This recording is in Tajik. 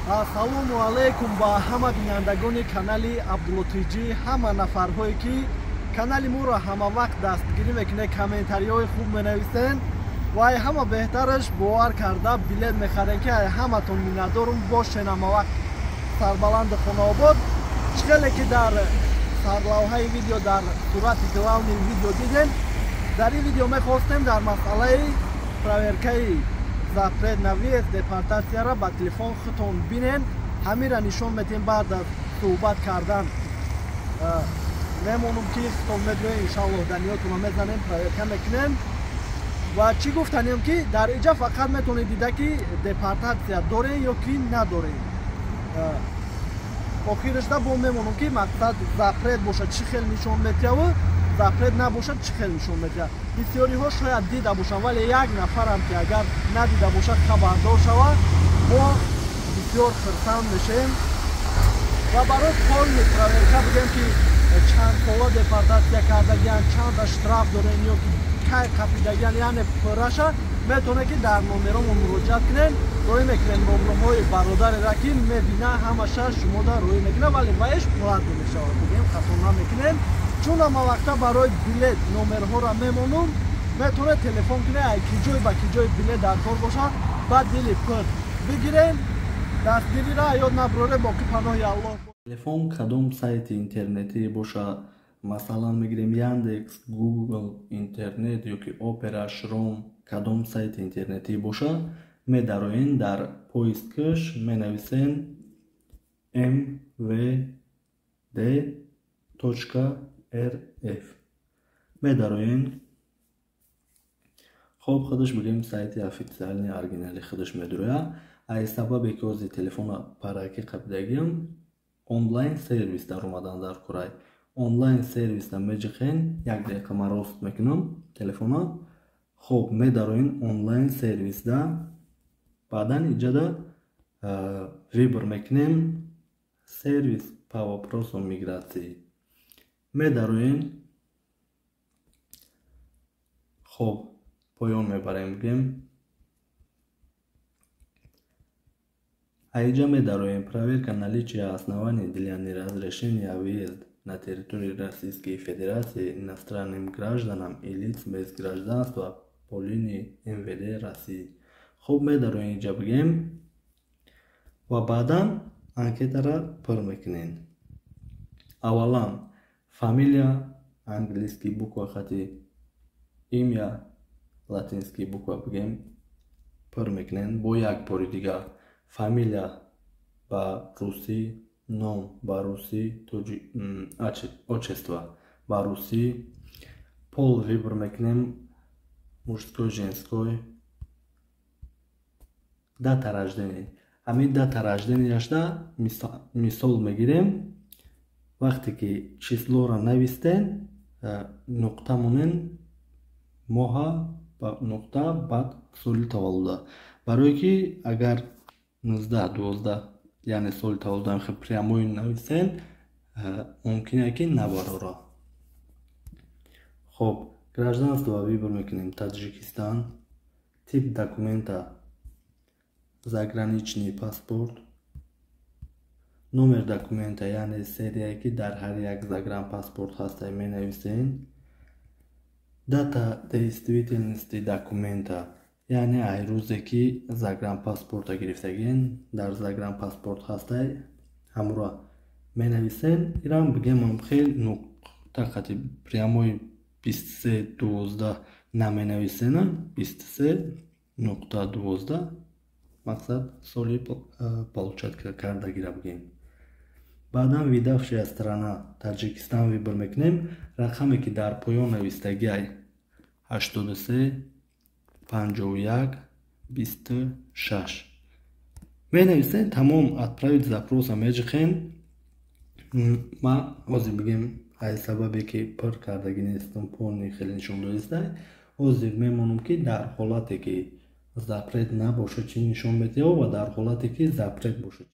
Ассалому алайкум ба ҳама бинандагони канали Абдуллотиҷӣ, ҳама нафарҳое ки канали моро ҳама вақт дастгирӣ мекунед, комментариҳои хуб менависен ва ҳама беҳтараш бовар карда билет мехарен ки ҳаматон миннатдорум бошен ҳама вақт сарбаланди Хонаобод. Чхеле ки дар сарлавҳаи видео дар сурати главни видео дидем. Дар ин видео мехостем дар масъалаи проверкаи запрет на въезд, депортатсияро ба телефон худтон бинен. Ҳамира нишон метем баъд аз суҳбат кардан мемонум ки худтон медоем иншаллоҳ даниётонро мезанем, проверка мекунем. Ва чӣ гуфтанем ки дар инҷа фақат метавонед дида ки депортатсия дорем ё ки надорем. охирашда бо мемонум ки мақсад запрет бошад чӣ хел нишон метиҳаву запрет набошад чӣ хел нишон метиҳад. бисёриҳо шояд дида бошанд, вале як нафарам ки агар надида бошад хабардор шавад, мо бисёр хурсанд мешем. ва барои полни проверка бигем ки чанд сола депортатсия кардагиян, чанда штраф дорем ё ки кай қапидагиян, яъне пурраша метавонед ки дар номеромо муроҷиат кунед. рӯй мекунед номерҳои бародареро ки мебина ҳамаша шумода рӯй мекунад, вале ваеш плат мешавад. бигем хато намекунем, чун ҳама вақта барои билет номерҳоро мемонум. метавонед телефон кунед, ай ки ҷой ба ки ҷой билет дар кор бошад, баъд дили пур бигирем, дастгириро ёд набурорем, боқӣ паноҳи Аллоҳ. Телефон кадом сайти интернетӣ боша, масалан мегирем Яндекс, Google интернет ёки Opera, Shrom, кадом сайти интернетӣ боша, медароен дар поисткаш менависен mvd.rf медароен. хоб худаш бигем сайти официальни оригинали худаш медуроя. ай сабабе ки ози телефона параки қабидагиам онлайн сервис дар омадан дар курай. онлайн сервиста меҷихен, як дақиқа ман рост мекунам телефона. хоб медароен онлайн сервисда, баъдан иҷада вибр мекунем сервис по вопросам миграции медароен. хоб поён мебарем бигем. Аиджа медароем проверка наличия оснований для неразрешения въезда на территорию Российской Федерации иностранным гражданам и лиц без гражданства по линии МВД России. хуб медароем инҷа бигем ва баъдан анкетаро пур мекунем. аввалан фамилия английский буква хати, имя латинский буква бигем пур мекунем. бо як бори дигар фамилия ба русӣ, ном ба русӣ, отчество ба русӣ, пол вибр мекунем мужской, женской, дата рождения. ҳамин дата рожденияшда мисол мегирем. вақте ки числоро навистен, нуқта монен моҳа ба нуқта баъд соли таваллуда. барое ки агар 19-12 яъне соли таваллудаам хел прямой нависен, мумкине ки набароро. хоб гражданство вибр мекунем Таҷикистон. тип документа заграничный паспорт. номер документа яъне серия ки дар ҳар як загранпаспорт ҳаста менависен. дата действительности документа яъне ай рӯзе ки загранпаспорта гирифтагиен дар загранпаспорт ҳастай ҳамро менависен. ирам бигемам хел нуқта қати прямои 23-12 наменависена. 23.12 мақсад соли получат кардагира бигем. баъдан видавшая страна Таҷикистон вибр мекунем. рақаме ки дар поён навистагиай 83-51-26 менависен. тамом отправить запроса меҷихен. ма ҳозир бигем ай сабабе ки пур кардаги нестам полни хеле нишондоистай. ҳозир мемонам ки дар ҳолате ки запрет набошад чӣ нишон метиҳад ва дар ҳолате ки запрет бошад.